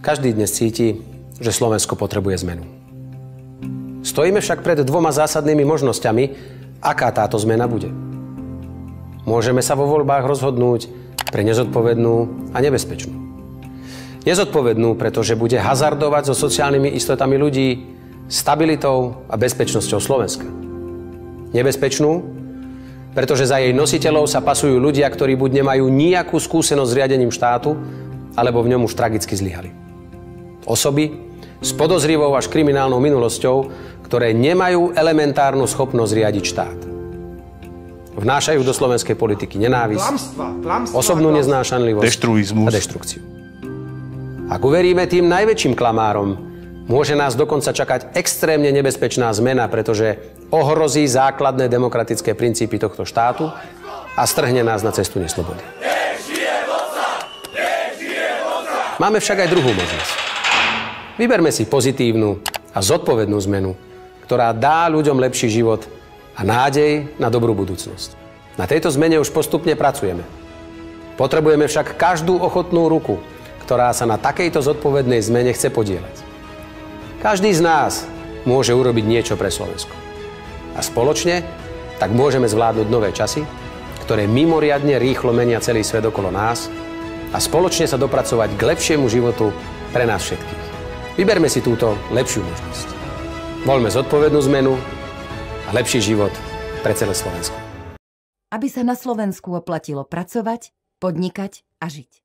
Každý dnes cíti, že Slovensko potrebuje zmenu. Stojíme však pred dvoma zásadnými možnosťami, aká táto zmena bude. Môžeme sa vo voľbách rozhodnúť pre nezodpovednú a nebezpečnú. Nezodpovednú, pretože bude hazardovať so sociálnymi istotami ľudí, stabilitou a bezpečnosťou Slovenska. Nebezpečnú, pretože za jej nositeľov sa pasujú ľudia, ktorí buď nemajú nejakú skúsenosť s riadením štátu, alebo v ňom už tragicky zlyhali. Osoby s podozrivou až kriminálnou minulosťou, ktoré nemajú elementárnu schopnosť riadiť štát. Vnášajú do slovenskej politiky nenávisť, osobnú neznášanlivosť a deštrukciu. Ak uveríme tým najväčším klamárom, môže nás dokonca čakať extrémne nebezpečná zmena, pretože ohrozí základné demokratické princípy tohto štátu a strhne nás na cestu neslobody. Máme však aj druhú možnosť. Vyberme si pozitívnu a zodpovednú zmenu, ktorá dá ľuďom lepší život a nádej na dobrú budúcnosť. Na tejto zmene už postupne pracujeme. Potrebujeme však každú ochotnú ruku, ktorá sa na takejto zodpovednej zmene chce podieľať. Každý z nás môže urobiť niečo pre Slovensko. A spoločne tak môžeme zvládnuť nové časy, ktoré mimoriadne rýchlo menia celý svet okolo nás a spoločne sa dopracovať k lepšiemu životu pre nás všetkých. Vyberme si túto lepšiu možnosť. Voľme zodpovednú zmenu a lepší život pre celé Slovensko. Aby sa na Slovensku oplatilo pracovať, podnikať a žiť.